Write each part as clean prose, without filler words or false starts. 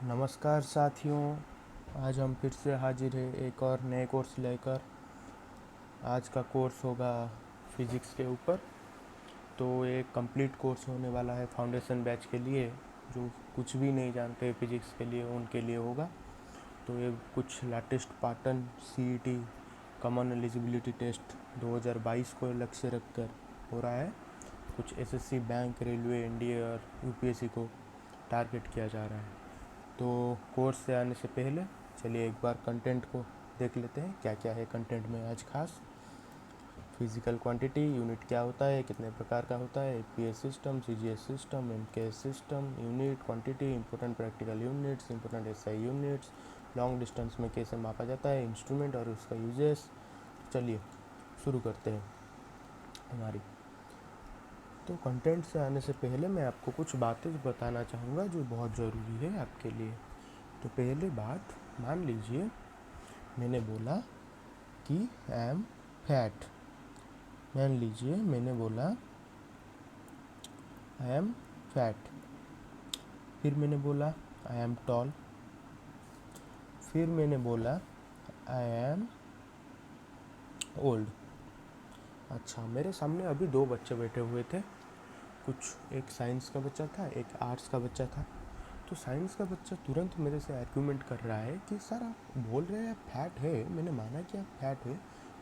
नमस्कार साथियों, आज हम फिर से हाजिर हैं एक और नए कोर्स लेकर। आज का कोर्स होगा फिज़िक्स के ऊपर। तो एक कंप्लीट कोर्स होने वाला है फाउंडेशन बैच के लिए, जो कुछ भी नहीं जानते फिज़िक्स के लिए उनके लिए होगा। तो ये कुछ latest pattern CET common eligibility test 2022 को लक्ष्य रखकर हो रहा है। कुछ एसएससी, बैंक, रेलवे, एनडीए और यूपीएससी को टारगेट किया जा रहा है। तो कोर्स से आने से पहले चलिए एक बार कंटेंट को देख लेते हैं, क्या क्या है कंटेंट में आज खास। फिजिकल क्वांटिटी, यूनिट क्या होता है, कितने प्रकार का होता है, PS system, CGS system, MKS system, unit quantity, important practical units, important SI units, long distance में कैसे मापा जाता है, इंस्ट्रूमेंट और उसका यूजेस। चलिए शुरू करते हैं हमारी। तो कंटेंट से आने से पहले मैं आपको कुछ बातें बताना चाहूँगा जो बहुत ज़रूरी है आपके लिए। तो पहले बात, मान लीजिए मैंने बोला कि आई एम फैट। मान लीजिए मैंने बोला आई एम फैट। फिर मैंने बोला आई एम टॉल। फिर मैंने बोला आई एम ओल्ड। अच्छा, मेरे सामने अभी दो बच्चे बैठे हुए थे। कुछ एक साइंस का बच्चा था, एक आर्ट्स का बच्चा था। तो साइंस का बच्चा तुरंत मेरे से आर्ग्यूमेंट कर रहा है कि सर आप बोल रहे हैं आप फैट है, मैंने माना कि आप फैट है,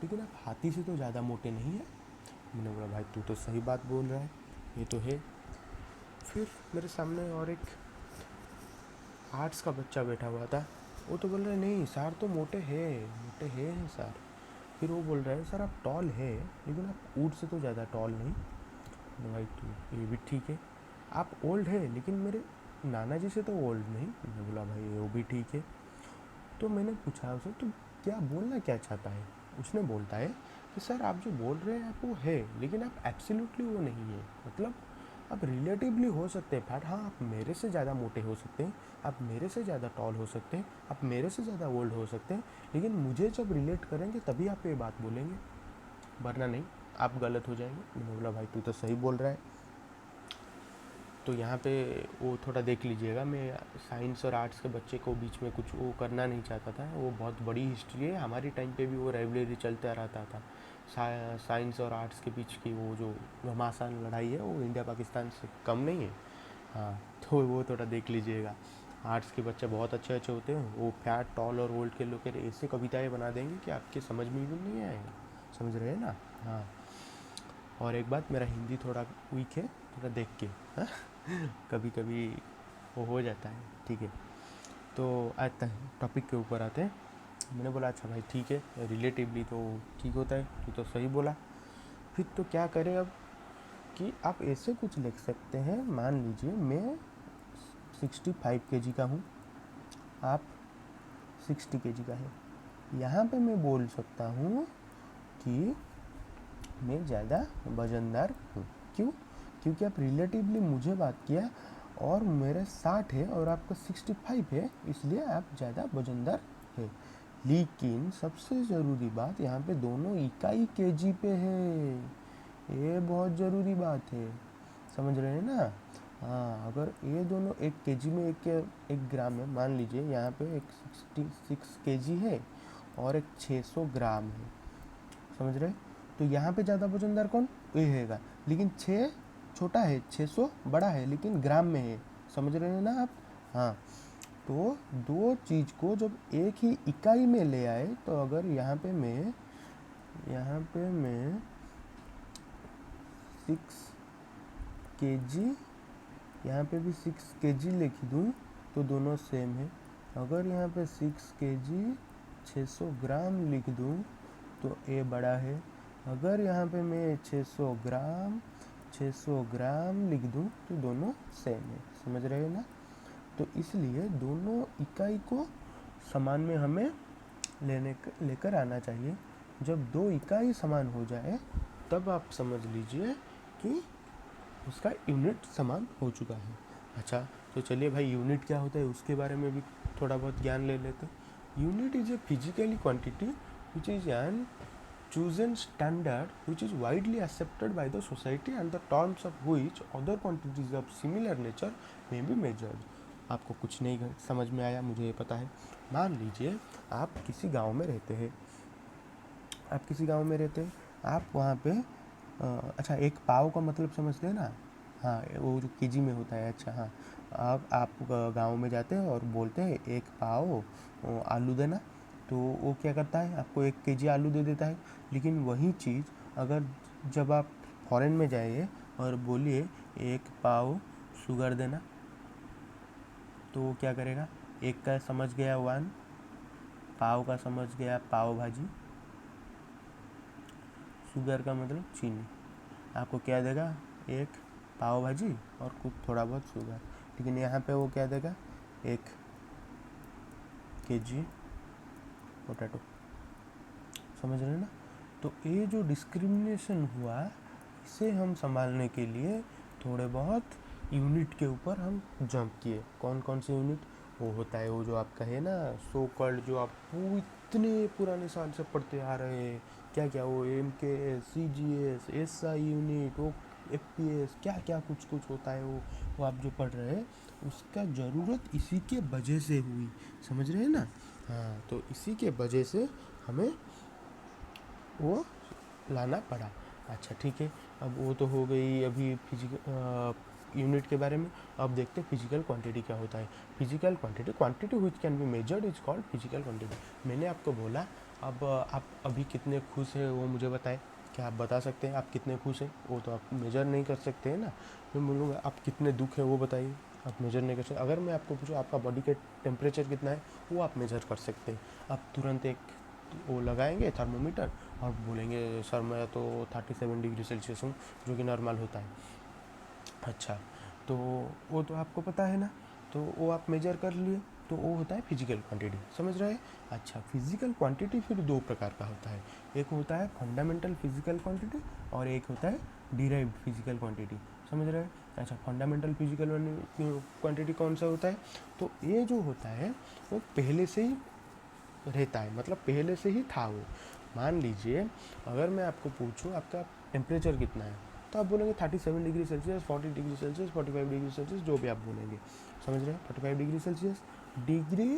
लेकिन आप हाथी से तो ज़्यादा मोटे नहीं हैं। मैंने बोला भाई तू तो सही बात बोल रहा है, ये तो है। फिर मेरे सामने और एक आर्ट्स का बच्चा बैठा हुआ था। वो तो बोल रहा है नहीं सर तो मोटे हैं सर। फिर वो बोल रहा है सर आप टॉल है, लेकिन आप ऊँट से तो ज़्यादा टॉल नहीं। मैंने भाई तू ये भी ठीक है। आप ओल्ड है, लेकिन मेरे नाना जी से तो ओल्ड नहीं। मैंने बोला भाई वो भी ठीक है। तो मैंने पूछा उसे तो क्या बोलना क्या चाहता है। उसने बोलता है कि सर आप जो बोल रहे हैं आप वो है, लेकिन आप एब्सोल्युटली वो नहीं है। मतलब आप रिलेटिवली हो सकते हैं फैट, हाँ आप मेरे से ज़्यादा मोटे हो सकते हैं, आप मेरे से ज़्यादा टॉल हो सकते हैं, आप मेरे से ज़्यादा ओल्ड हो सकते हैं, लेकिन मुझे जब रिलेट करेंगे तभी आप ये बात बोलेंगे, वरना नहीं, आप गलत हो जाएंगे। मैंने बोला भाई तू तो सही बोल रहा है। तो यहाँ पे वो थोड़ा देख लीजिएगा, मैं साइंस और आर्ट्स के बच्चे को बीच में कुछ वो करना नहीं चाहता था। वो बहुत बड़ी हिस्ट्री है, हमारी टाइम पे भी वो राइवलरी चलता रहता था। साइंस और आर्ट्स के बीच की वो जो घमासान लड़ाई है वो इंडिया पाकिस्तान से कम नहीं है। हाँ, तो वो थोड़ा देख लीजिएगा। आर्ट्स के बच्चे बहुत अच्छे अच्छे होते हैं, वो फैट, टॉल और ओल्ड के लोग के ऐसे कविताएं बना देंगे कि आपके समझ में भी नहीं आएगा। समझ रहे हैं ना? हाँ। और एक बात, मेरा हिंदी थोड़ा वीक है, थोड़ा देख के, हाँ? कभी कभी वो हो जाता है, ठीक है। तो आते हैं टॉपिक के ऊपर आते हैं। मैंने बोला अच्छा भाई ठीक है, रिलेटिवली तो ठीक होता है, तू तो सही बोला। फिर तो क्या करें अब, कि आप ऐसे कुछ लिख सकते हैं। मान लीजिए मैं 65 kg का हूँ, आप 60 kg का है। यहाँ पे मैं बोल सकता हूँ कि मैं ज़्यादा वजनदार हूँ। क्यों? क्योंकि आप रिलेटिवली मुझे बात किया और मेरे 60 है और आपका 65 है, इसलिए आप ज़्यादा वजनदार है। लेकिन सबसे ज़रूरी बात यहाँ पे दोनों इकाई केजी पे है, ये बहुत ज़रूरी बात है। समझ रहे हैं ना? हाँ, अगर ये दोनों एक केजी में एक ग्राम है, मान लीजिए यहाँ पे एक 66 kg है और एक 600 ग्राम है। समझ रहे? तो यहाँ पे ज़्यादा वजनदार कौन? ये हैगा। लेकिन 6 छोटा है, 600 बड़ा है, लेकिन ग्राम में है। समझ रहे हैं ना आप? हाँ। तो दो चीज़ को जब एक ही इकाई में ले आए, तो अगर यहाँ पे मैं 6 kg, यहाँ पे भी 6 kg लिख दूँ तो दोनों सेम है। अगर यहाँ पे 6 kg 600 ग्राम लिख दूँ तो ए बड़ा है। अगर यहाँ पे मैं 600 ग्राम लिख दूँ तो दोनों सेम है। समझ रहे हैं ना? तो इसलिए दोनों इकाई को समान में हमें लेकर आना चाहिए। जब दो इकाई समान हो जाए तब आप समझ लीजिए कि उसका यूनिट समान हो चुका है। अच्छा, तो चलिए भाई यूनिट क्या होता है उसके बारे में भी थोड़ा बहुत ज्ञान ले लेते हैं। Unit is a physically quantity which is an chosen standard which is widely accepted by the society and the terms of which other quantities of similar nature may be measured। आपको कुछ नहीं समझ में आया, मुझे ये पता है। मान लीजिए आप किसी गांव में रहते हैं, आप वहाँ पे अच्छा, एक पाव का मतलब समझते हैं ना? हाँ, वो जो केजी में होता है। अच्छा हाँ, आप गांव में जाते हैं और बोलते हैं एक पाव आलू देना, तो वो क्या करता है, आपको 1 केजी आलू दे देता है। लेकिन वही चीज़ अगर जब आप फॉरेन में जाइए और बोलिए एक पाव शुगर देना, तो वो क्या करेगा? एक का समझ गया 1, पाव का समझ गया पाव भाजी, शुगर का मतलब चीनी। आपको क्या देगा? एक पाव भाजी और कुछ थोड़ा बहुत शुगर। लेकिन यहाँ पे वो क्या देगा? 1 केजी पोटैटो। समझ रहे हैं ना? तो ये जो डिस्क्रिमिनेशन हुआ, इसे हम संभालने के लिए थोड़े बहुत यूनिट के ऊपर हम जंप किए। कौन कौन से यूनिट? वो होता है वो जो आपका है ना, सो कॉल्ड, जो आप वो इतने पुराने साल से पढ़ते आ रहे हैं, क्या क्या वो MKS, CGS, SI यूनिट, वो FPS, क्या क्या कुछ कुछ होता है वो आप जो पढ़ रहे हैं, उसका ज़रूरत इसी के वजह से हुई। समझ रहे हैं ना? हाँ, तो इसी के वजह से हमें वो लाना पड़ा। अच्छा ठीक है, अब वो तो हो गई अभी फिजिकल यूनिट के बारे में। अब देखते हैं फिजिकल क्वांटिटी क्या होता है। Physical quantity which can be measured is called physical quantity. मैंने आपको बोला, अब आप अभी कितने खुश हैं वो मुझे बताएं। क्या आप बता सकते हैं आप कितने खुश हैं? वो तो आप मेजर नहीं कर सकते हैं ना। मैं बोलूँगा आप कितने दुख है वो बताइए, आप मेजर नहीं कर सकते। अगर मैं आपको पूछूँ आपका बॉडी का टेम्परेचर कितना है, वो आप मेजर कर सकते हैं। आप तुरंत एक वो लगाएंगे थर्मोमीटर और बोलेंगे सर मैं तो 37 डिग्री सेल्सियस हूँ, जो कि नॉर्मल होता है। अच्छा, तो वो तो आपको पता है ना, तो वो आप मेजर कर लिए, तो वो होता है फिजिकल क्वांटिटी। समझ रहे हैं? अच्छा, फिजिकल क्वांटिटी फिर 2 प्रकार का होता है। एक होता है फंडामेंटल फिजिकल क्वांटिटी और एक होता है डिराइव्ड फिजिकल क्वांटिटी। समझ रहे हैं? अच्छा, फंडामेंटल फिजिकल क्वांटिटी कौन सा होता है? तो ये जो होता है वो पहले से ही रहता है, मतलब पहले से ही था वो। मान लीजिए अगर मैं आपको पूछूं आपका टेम्परेचर कितना है, तो आप बोलेंगे 37 degree Celsius, 40 degree Celsius, 45 degree Celsius, जो भी आप बोलेंगे। समझ रहे हैं? 45 degree Celsius, degree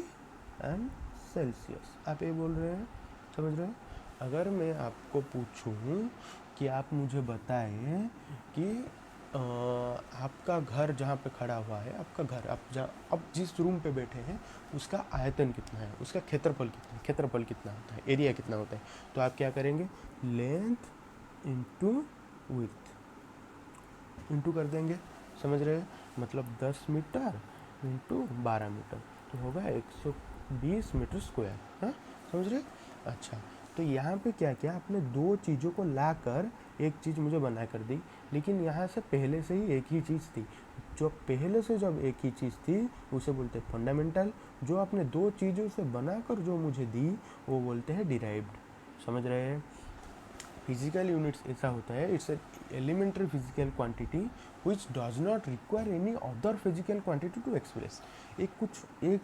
and Celsius आप ये बोल रहे हैं। समझ रहे हैं? अगर मैं आपको पूछूं कि आप मुझे बताएं कि आपका घर जहाँ पे खड़ा हुआ है, आपका घर, आप जहाँ अब जिस रूम पे बैठे हैं उसका आयतन कितना है, उसका क्षेत्रफल कितना होता है, एरिया कितना होता है, तो आप क्या करेंगे? लेंथ इंटू विड्थ इंटू कर देंगे। समझ रहे हैं? मतलब 10 मीटर इंटू 12 मीटर, तो होगा 120 मीटर स्क्वायर। हाँ, समझ रहे? अच्छा, तो यहाँ पे क्या किया आपने? 2 चीज़ों को ला कर एक चीज़ मुझे बना कर दी। लेकिन यहाँ से पहले से ही एक ही चीज़ थी। जो पहले से जब एक ही चीज़ थी उसे बोलते हैं फंडामेंटल। जो आपने 2 चीज़ों से बनाकर जो मुझे दी वो बोलते हैं डिराइव्ड। समझ रहे हैं? फिजिकल यूनिट्स ऐसा होता है, it's elementary physical quantity which does not require any other physical quantity to express. एक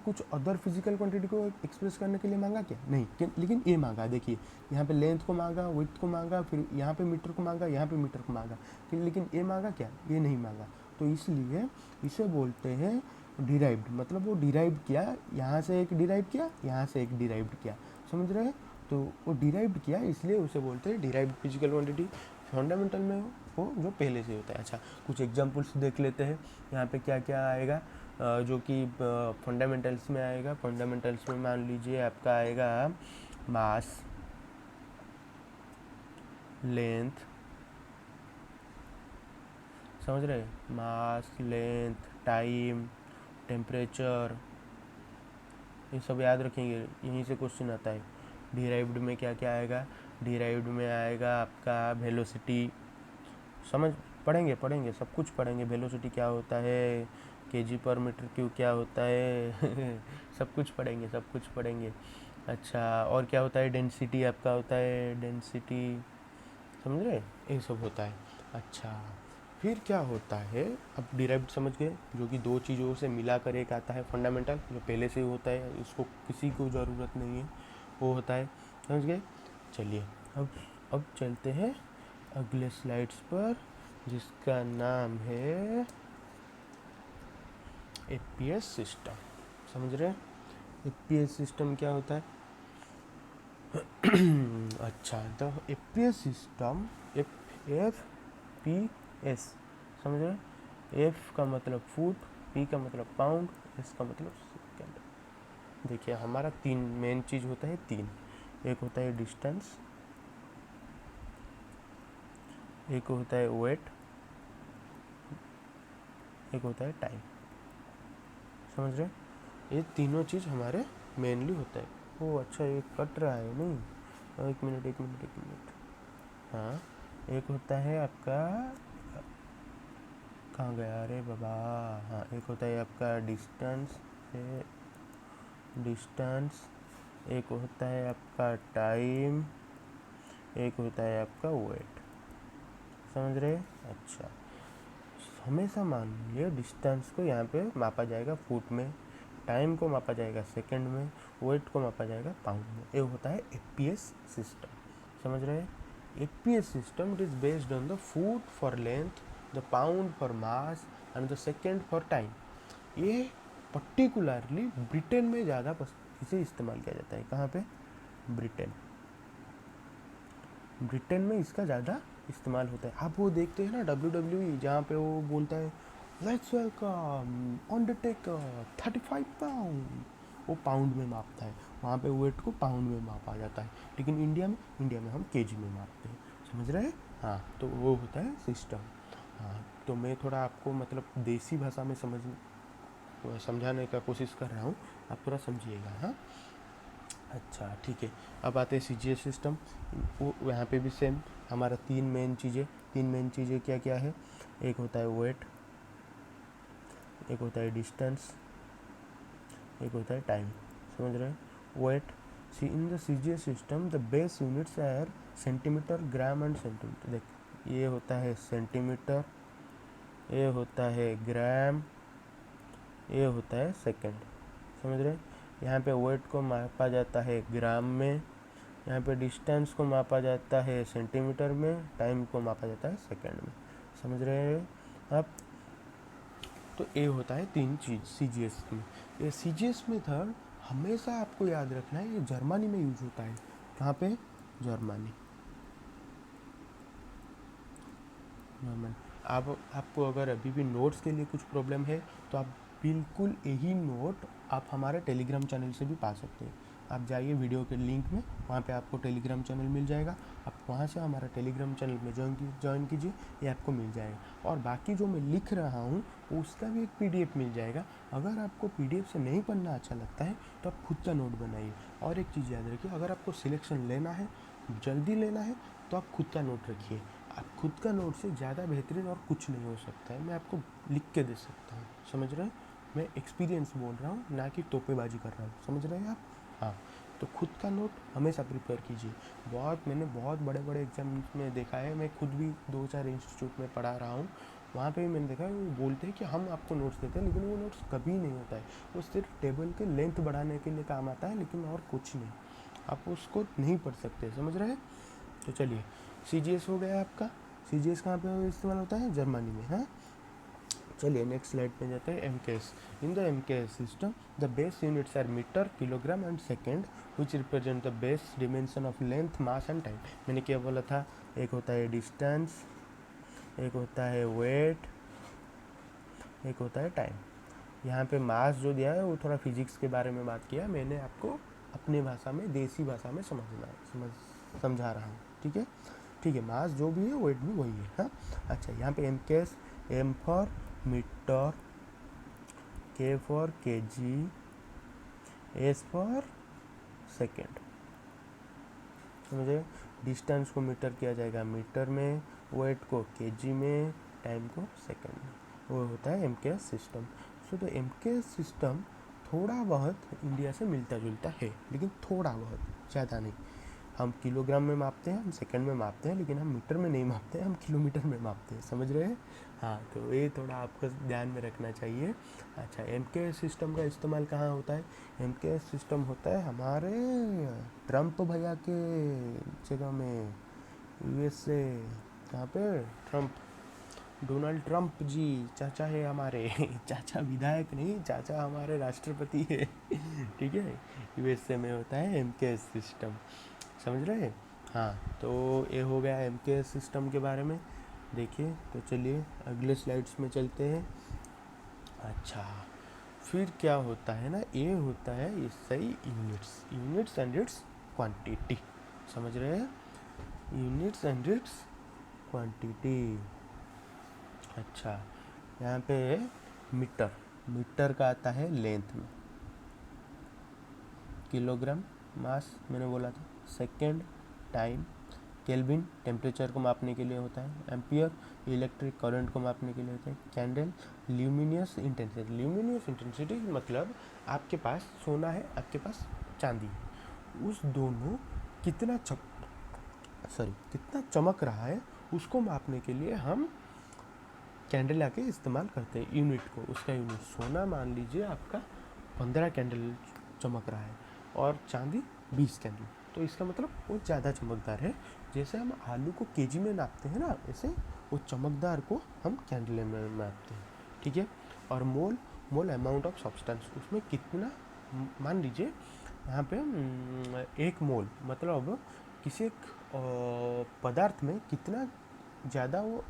कुछ अदर फिजिकल क्वांटिटी को एक्सप्रेस करने के लिए मांगा क्या? नहीं, लेकिन ये मांगा। देखिए यहाँ पे लेंथ को मांगा, विड्थ को मांगा, फिर यहाँ पे मीटर को मांगा, यहाँ पे मीटर को मांगा, लेकिन ये मांगा क्या? ये नहीं मांगा। तो इसलिए इसे बोलते हैं डिराइव्ड। मतलब वो डिराइव किया, यहाँ से एक डिराइव किया, यहाँ से एक डिराइव किया। समझ रहे हैं? तो वो डिराइव्ड किया, इसलिए उसे बोलते हैं डिराइव्ड फिजिकल क्वांटिटी। फंडामेंटल में वो जो पहले से होता है। अच्छा, कुछ एग्जांपल्स देख लेते हैं। यहाँ पे क्या क्या आएगा जो कि फंडामेंटल्स में आएगा। फंडामेंटल्स में मान लीजिए आपका आएगा मास, लेंथ। समझ रहे? मास, लेंथ, टाइम, टेम्परेचर, ये सब याद रखेंगे, यहीं से क्वेश्चन आता है। डिराइव्ड में क्या क्या आएगा? डिराइव्ड में आएगा आपका वेलोसिटी। समझ, पढ़ेंगे सब कुछ पढ़ेंगे। वेलोसिटी क्या होता है, केजी पर मीटर क्यूब क्या होता है सब कुछ पढ़ेंगे। अच्छा, और क्या होता है? डेंसिटी आपका होता है, डेंसिटी। समझ रहे? ये सब होता है। अच्छा, फिर क्या होता है? अब डिराइव्ड समझ गए, जो कि 2 चीज़ों से मिला कर एक आता है फंडामेंटल, जो पहले से ही होता है, उसको किसी को ज़रूरत नहीं है, वो होता है। समझ गए? चलिए अब चलते हैं अगले स्लाइड्स पर, जिसका नाम है एपीएस सिस्टम, समझ रहे हैं? एपीएस सिस्टम क्या होता है? अच्छा, the APS system, F P S, समझ रहे हैं? एफ का मतलब फुट, पी का मतलब पाउंड, एस का मतलब सेकेंड। देखिए हमारा तीन मेन चीज़ होता है, तीन। एक होता है डिस्टेंस, एक होता है वेट, एक होता है टाइम, समझ रहे हैं? ये तीनों चीज़ हमारे मेनली होता है। ओ अच्छा, ये कट रहा है नहीं, एक मिनट एक मिनट एक मिनट। हाँ, एक होता है आपका, कहाँ गया, अरे बाबा, हाँ, एक होता है आपका डिस्टेंस, डिस्टेंस, एक होता है आपका टाइम, एक होता है आपका वेट, समझ रहे? अच्छा, हमेशा मान लीजिए डिस्टेंस को यहाँ पे मापा जाएगा फुट में, टाइम को मापा जाएगा सेकंड में, वेट को मापा जाएगा पाउंड में। ये होता है एपीएस सिस्टम, समझ रहे हैं? APS system it is based on the foot for length, the pound for mass and the second for time. ये पर्टिकुलरली ब्रिटेन में ज़्यादा इसे इस्तेमाल किया जाता है। कहाँ पे? ब्रिटेन, ब्रिटेन में इसका ज़्यादा इस्तेमाल होता है। आप वो देखते हैं ना WWE, जहाँ पे वो बोलता है लेट्स वेलकम अंडरटेकर 35 पाउंड, वो पाउंड में मापता है। वहाँ पे वेट को पाउंड में मापा जाता है, लेकिन इंडिया में हम केजी में मापते हैं, समझ रहे हैं? हाँ, तो वो होता है सिस्टम। हाँ, तो मैं थोड़ा आपको मतलब देसी भाषा में समझाने का कोशिश कर रहा हूँ, आप थोड़ा समझिएगा। हाँ, अच्छा ठीक है। अब आते हैं सीजीएस सिस्टम। वो यहाँ पे भी सेम, हमारा तीन मेन चीज़ें क्या क्या है? एक होता है वेट, एक होता है डिस्टेंस, एक होता है टाइम, समझ रहे हैं? Wait, see in the CGS system the base units are centimetre, gram and centimetre. देख, ये होता है सेंटीमीटर, ये होता है ग्राम, ये होता है सेकंड, समझ रहे हैं? यहाँ पे वेट को मापा जाता है ग्राम में, यहाँ पे डिस्टेंस को मापा जाता है सेंटीमीटर में, टाइम को मापा जाता है सेकंड में, समझ रहे हैं आप? तो ये होता है तीन चीज़ सीजीएस में। ये सीजीएस मेथड हमेशा आपको याद रखना है, ये जर्मनी में यूज होता है। कहाँ पे? जर्मनी। आपको अगर अभी भी नोट्स के लिए कुछ प्रॉब्लम है तो आप बिल्कुल यही नोट आप हमारे टेलीग्राम चैनल से भी पा सकते हैं। आप जाइए वीडियो के लिंक में, वहाँ पे आपको टेलीग्राम चैनल मिल जाएगा, आप वहाँ से हमारा टेलीग्राम चैनल में ज्वाइन कीजिए, ये आपको मिल जाएगा। और बाकी जो मैं लिख रहा हूँ उसका भी एक पीडीएफ मिल जाएगा। अगर आपको पीडीएफ से नहीं पढ़ना अच्छा लगता है तो आप खुद का नोट बनाइए। और एक चीज़ याद रखिए, अगर आपको सिलेक्शन लेना है, जल्दी लेना है, तो आप खुद का नोट रखिए। आप खुद का नोट से ज़्यादा बेहतरीन और कुछ नहीं हो सकता है। मैं आपको लिख के दे सकता हूँ, समझ रहे हैं? मैं एक्सपीरियंस बोल रहा हूँ, ना कि तोपेबाजी कर रहा हूँ, समझ रहे हैं आप? हाँ, तो खुद का नोट हमेशा प्रिपेयर कीजिए। मैंने बहुत बड़े बड़े एग्जाम्स में देखा है, मैं खुद भी 2-4 इंस्टीट्यूट में पढ़ा रहा हूँ, वहाँ पे भी मैंने देखा है वो बोलते हैं कि हम आपको नोट्स देते हैं, लेकिन वो नोट्स कभी नहीं होता है। वो सिर्फ टेबल के लेंथ बढ़ाने के लिए काम आता है, लेकिन और कुछ नहीं। आप उसको नहीं पढ़ सकते, समझ रहे हैं? तो चलिए, सीजीएस हो गया आपका। सीजीएस कहाँ पे इस्तेमाल होता है? जर्मनी में। हाँ, चलिए नेक्स्ट स्लाइड पे जाते हैं। MKS, in the MKS system the base units are metre, kilogram and second which represent the base dimension of length, mass and time. मैंने क्या बोला था? एक होता है डिस्टेंस, एक होता है वेट, एक होता है टाइम। यहाँ पे मास जो दिया है वो थोड़ा फिजिक्स के बारे में बात किया, मैंने आपको अपने भाषा में, देसी भाषा में समझा रहा हूँ, ठीक है? ठीक है, मास जो भी है वेट भी वही है। हाँ, अच्छा, यहाँ पे MKS, M for metre, K for kg, S for second, समझे? डिस्टेंस को मीटर किया जाएगा मीटर में, वेट को केजी में, टाइम को सेकेंड में। वो होता है एमकेएस सिस्टम। सो तो एमकेएस सिस्टम थोड़ा बहुत इंडिया से मिलता जुलता है, लेकिन थोड़ा बहुत, ज़्यादा नहीं। हम किलोग्राम में मापते हैं, हम सेकंड में मापते हैं, लेकिन हम मीटर में नहीं मापते हैं, हम किलोमीटर में मापते हैं, समझ रहे हैं? हाँ, तो ये थोड़ा आपको ध्यान में रखना चाहिए। अच्छा, एमकेएस सिस्टम का इस्तेमाल कहाँ होता है? एमकेएस सिस्टम होता है हमारे ट्रम्प भैया के जगह में, यूएसए। कहाँ पे? ट्रम्प डोनाल्ड ट्रंप जी चाचा है हमारे चाचा विधायक नहीं, चाचा हमारे राष्ट्रपति है ठीक है। यूएसए में होता है एमकेएस सिस्टम, समझ रहे हैं। हाँ, तो ये हो गया एमकेएस सिस्टम के बारे में। देखिए तो चलिए अगले स्लाइड्स में चलते हैं। अच्छा, फिर क्या होता है ना, ये होता है इससे यूनिट्स एंड इट्स क्वांटिटी, समझ रहे हैं, यूनिट्स एंड इट्स क्वांटिटी। अच्छा, यहाँ पे मीटर का आता है लेंथ में, किलोग्राम मास मैंने बोला था, सेकेंड टाइम, केल्विन टेम्परेचर को मापने के लिए होता है, एम्पियर इलेक्ट्रिक करंट को मापने के लिए होता है, कैंडल ल्यूमिनियस इंटेंसिटी मतलब आपके पास सोना है, आपके पास चांदी है, उस दोनों कितना चमक रहा है उसको मापने के लिए हम कैंडल आके इस्तेमाल करते हैं। यूनिट को, उसका यूनिट सोना मान लीजिए आपका 15 कैंडल चमक रहा है और चांदी 20 कैंडल, तो इसका मतलब वो ज़्यादा चमकदार है। जैसे हम आलू को केजी में नापते हैं ना, ऐसे वो चमकदार को हम कैंडल में नापते हैं, ठीक है। और मोल अमाउंट ऑफ सब्सटेंस, उसमें कितना, मान लीजिए यहाँ पे 1 मोल मतलब किसी एक पदार्थ में कितना ज़्यादा वो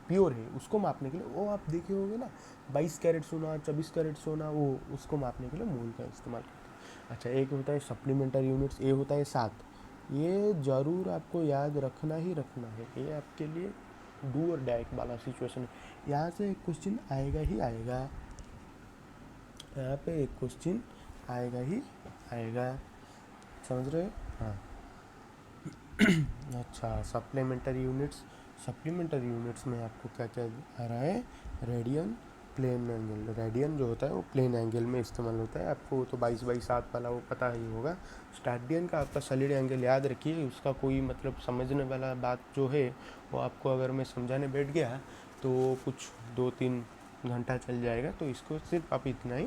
प्योर है उसको मापने के लिए, वो आप देखे होंगे ना 22 कैरेट सोना, 24 कैरेट सोना, वो उसको मापने के लिए मोल का इस्तेमाल करते हैं। अच्छा, एक होता है सप्लीमेंट्री यूनिट्स, ये होता है 7, ये ज़रूर आपको याद रखना ही रखना है, ये आपके लिए डू और डाई वाला सिचुएशन है। यहाँ से एक क्वेश्चन आएगा ही आएगा, यहाँ पे एक क्वेश्चन आएगा ही आएगा, समझ रहे हो। हाँ अच्छा, सप्लीमेंट्री यूनिट्स में आपको क्या क्या आ रहा है, रेडियन, प्लेन एंगल। रेडियन जो होता है वो प्लेन एंगल में इस्तेमाल होता है, आपको तो 22/7 वाला वो पता ही होगा। स्टैडियन का आपका सॉलिड एंगल याद रखिए, उसका कोई मतलब समझने वाला बात जो है वो आपको अगर मैं समझाने बैठ गया तो कुछ 2-3 घंटा चल जाएगा, तो इसको सिर्फ आप इतना ही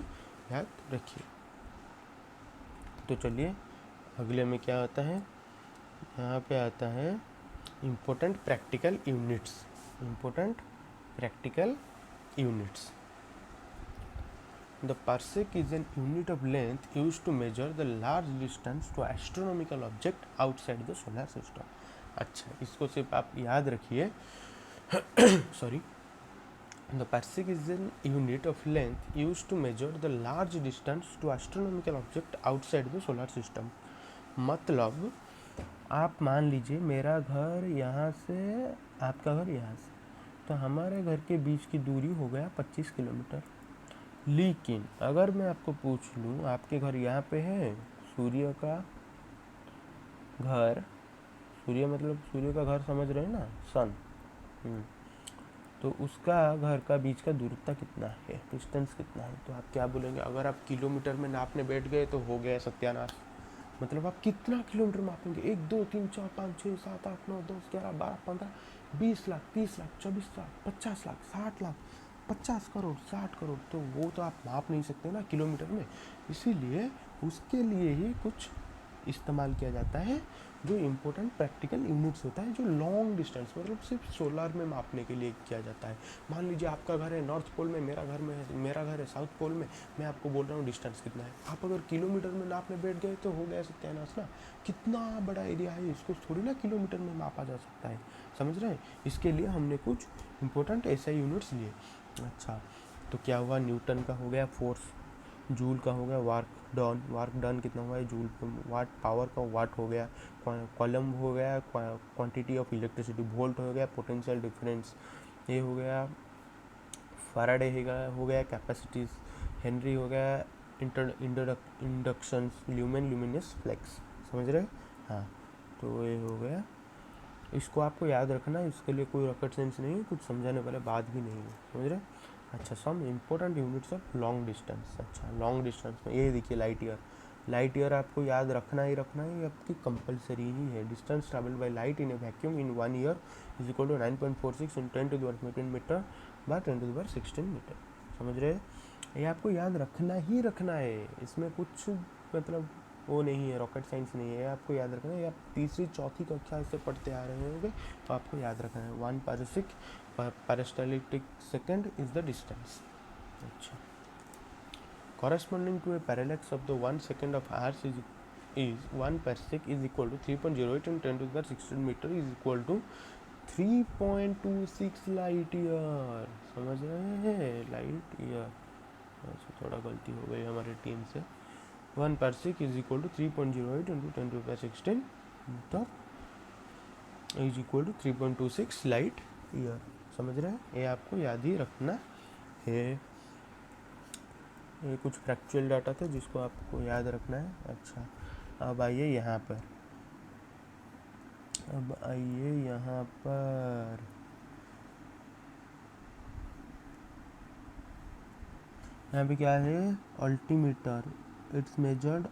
याद रखिए। तो चलिए अगले में क्या आता है, यहाँ पे आता है important practical units. The parsec is an unit of length used to measure the large distance to astronomical object outside the solar system। अच्छा, इसको सिर्फ आप याद रखिए sorry. The parsec is an unit of length used to measure the large distance to astronomical object outside the solar system। मतलब आप मान लीजिए मेरा घर यहाँ से, आपका घर यहाँ से, तो हमारे घर के बीच की दूरी हो गया 25 किलोमीटर। लेकिन अगर मैं आपको पूछ लूँ, आपके घर यहाँ पे है, सूर्य का घर, सूर्य मतलब सूर्य का घर समझ रहे हैं ना, सन, तो उसका घर का बीच का दूरता कितना है, डिस्टेंस कितना है, तो आप क्या बोलेंगे। अगर आप किलोमीटर में नापने बैठ गए तो हो गया सत्यानाश। मतलब आप कितना किलोमीटर मापेंगे, 1 2 3 4 5 6 7 8 9 10 11 12 15 20 लाख 30 लाख 24 लाख 50 लाख 60 लाख 50 करोड़ 60 करोड़, तो वो तो आप माप नहीं सकते ना किलोमीटर में। इसीलिए उसके लिए ही कुछ इस्तेमाल किया जाता है जो इम्पोर्टेंट प्रैक्टिकल यूनिट्स होता है, जो लॉन्ग डिस्टेंस मतलब सिर्फ सोलर में मापने के लिए किया जाता है। मान लीजिए आपका घर है नॉर्थ पोल में, मेरा घर है साउथ पोल में, मैं आपको बोल रहा हूँ डिस्टेंस कितना है, आप अगर किलोमीटर में नापने बैठ गए तो हो गया सत्यानाश ना। कितना बड़ा एरिया है, इसको थोड़ी ना किलोमीटर में मापा जा सकता है, समझ रहे हैं। इसके लिए हमने कुछ इम्पोर्टेंट ऐसे यूनिट्स लिए। अच्छा, तो क्या हुआ, न्यूटन का हो गया फोर्स, जूल का हो गया वर्क डन कितना हुआ है जूल पे, वाट पावर का वाट हो गया, कॉलम हो गया क्वांटिटी ऑफ इलेक्ट्रिसिटी, वोल्ट हो गया पोटेंशियल डिफरेंस, ये हो गया फैराडे हो गया कैपेसिटीज, हेनरी हो गया इंडक्शंस, ल्यूमिनस फ्लेक्स, समझ रहे। हाँ, तो ये हो गया, इसको आपको याद रखना, इसके लिए कोई रॉकेट साइंस नहीं है, कुछ समझाने वाले बात भी नहीं है, समझ रहे। अच्छा, some important units of long distance. अच्छा, लॉन्ग डिस्टेंस में ये देखिए लाइट ईयर आपको याद रखना ही ये आपकी कंपलसरी ही है। Distance travel by light in a vacuum in 1 year is equal to 9.46 × 10⁻⁻⁰ metre by 10⁻16 metre, समझ रहे। ये आपको याद रखना ही रखना है, इसमें कुछ मतलब वो नहीं है, रॉकेट साइंस नहीं है, आपको याद रखना है। आप तीसरी चौथी कक्षा से पढ़ते आ रहे होंगे, तो आपको याद रखना है 1 Parsik peristaltic second is the distance. अच्छा, corresponding to a parallax of the 1 second of ours is 1 parsec is equal to 3.08 and 10 to the 16 meter is equal to 3.26 light year. समझ रहे हैं, लाइट ईयर। अच्छा, थोड़ा गलती हो गई हमारी टीम से। 1 parsec is equal to 3.08 into 10 to the 16 metre is equal to 3.26 light year. समझ रहे हैं, ये आपको याद ही रखना है। ये कुछ फैक्चुअल डाटा था जिसको आपको याद रखना है। अच्छा, अब आइए यहाँ पर, यहाँ पे क्या है, altimeter, it's measured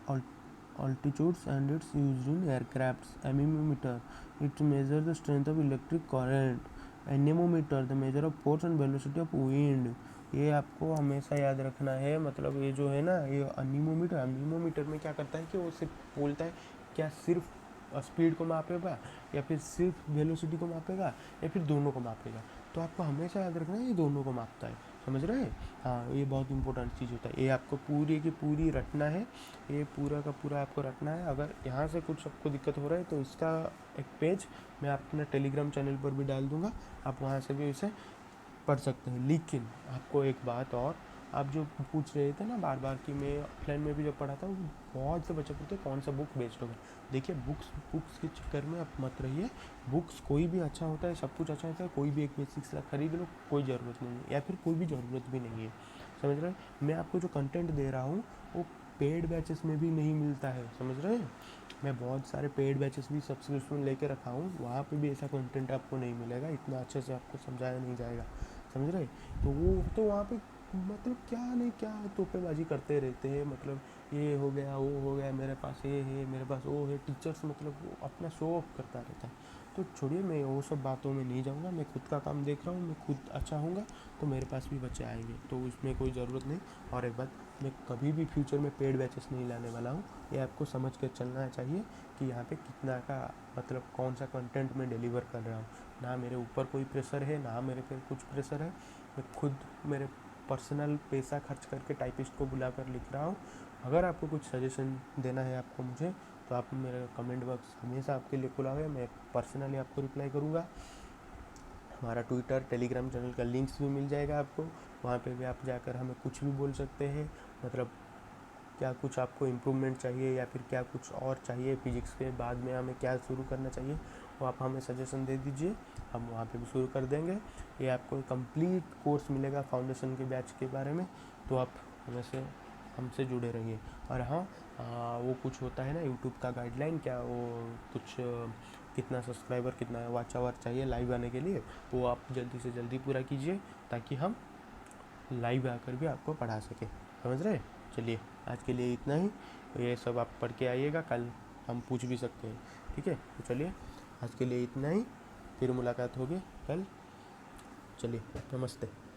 altitudes and it's used in aircrafts. Anemometer, it measures the strength of electric current. Anemometer, the measure of force and velocity of wind. ये आपको हमेशा याद रखना है। मतलब ये जो है ना, ये अनीमोमीटर में क्या करता है कि वो सिर्फ बोलता है क्या, सिर्फ स्पीड को मापेगा या फिर सिर्फ वेलोसिटी को मापेगा या फिर दोनों को मापेगा। तो आपको हमेशा याद रखना है ये दोनों को मापता है। समझ रहे हैं, हाँ, ये बहुत इंपॉर्टेंट चीज़ होता है। ये आपको पूरी की पूरी रटना है, ये पूरा का पूरा आपको रटना है। अगर यहाँ से कुछ आपको दिक्कत हो रहा है तो इसका एक पेज मैं अपने टेलीग्राम चैनल पर भी डाल दूँगा, आप वहाँ से भी इसे पढ़ सकते हैं। लेकिन आपको एक बात और, आप जो पूछ रहे थे ना बार बार कि मैं ऑफलाइन में भी जब पढ़ा था, वो बहुत से बच्चे पूछते कौन सा बुक बेस्ट होगा। देखिए, बुक्स के चक्कर में आप मत रहिए। बुक्स कोई भी अच्छा होता है, सब कुछ अच्छा होता है, कोई भी एक बेसिक्स खरीद लो, कोई ज़रूरत नहीं है, या फिर कोई भी ज़रूरत भी नहीं है। समझ रहे हैं, मैं आपको जो कंटेंट दे रहा हूँ वो पेड बैचेस में भी नहीं मिलता है। समझ रहे हैं, मैं बहुत सारे पेड बैचेस भी सब्सक्रिप्शन लेके रखा हूँ, वहाँ पे भी ऐसा कंटेंट आपको नहीं मिलेगा, इतना अच्छे से आपको समझाया नहीं जाएगा। समझ रहे, तो वो तो वहाँ पे मतलब क्या नहीं क्या तोपेबाजी करते रहते हैं। मतलब ये हो गया, वो हो गया, मेरे पास ये है, मेरे पास वो है। टीचर्स मतलब वो अपना शो ऑफ करता रहता है। तो छोड़िए, मैं वो सब बातों में नहीं जाऊँगा। मैं खुद का काम देख रहा हूँ, मैं खुद अच्छा होऊंगा तो मेरे पास भी बच्चे आएंगे, तो उसमें कोई ज़रूरत नहीं। और एक बात, मैं कभी भी फ्यूचर में पेड बैचेस नहीं लाने वाला हूँ। ये आपको समझ के चलना चाहिए कि यहाँ पे कितना का मतलब कौन सा कंटेंट मैं डिलीवर कर रहा हूँ। ना मेरे ऊपर कोई प्रेशर है, ना मेरे पे कुछ प्रेशर है। मैं खुद मेरे पर्सनल पैसा खर्च करके टाइपिस्ट को बुलाकर लिख रहा हूँ। अगर आपको कुछ सजेशन देना है आपको मुझे, तो आप मेरा कमेंट बॉक्स हमेशा आपके लिए खुला है, मैं पर्सनली आपको रिप्लाई करूँगा। हमारा ट्विटर टेलीग्राम चैनल का लिंक्स भी मिल जाएगा आपको, वहाँ पे भी आप जाकर हमें कुछ भी बोल सकते हैं। मतलब क्या कुछ आपको इम्प्रूवमेंट चाहिए या फिर क्या कुछ और चाहिए, फिजिक्स के बाद में हमें क्या शुरू करना चाहिए, वो आप हमें सजेशन दे दीजिए, हम वहाँ पे भी शुरू कर देंगे। ये आपको कंप्लीट कोर्स मिलेगा फाउंडेशन के बैच के बारे में, तो आप हमें हमसे जुड़े रहिए। और हाँ, वो कुछ होता है ना यूट्यूब का गाइडलाइन, क्या वो कुछ कितना सब्सक्राइबर कितना वॉच आवर चाहिए लाइव आने के लिए, वो आप जल्दी से जल्दी पूरा कीजिए ताकि हम लाइव आकर भी आपको पढ़ा सकें। समझ रहे, चलिए आज के लिए इतना ही। ये सब आप पढ़ के आइएगा, कल हम पूछ भी सकते हैं, ठीक है। तो चलिए आज के लिए इतना ही, फिर मुलाकात होगी कल। चलिए, नमस्ते।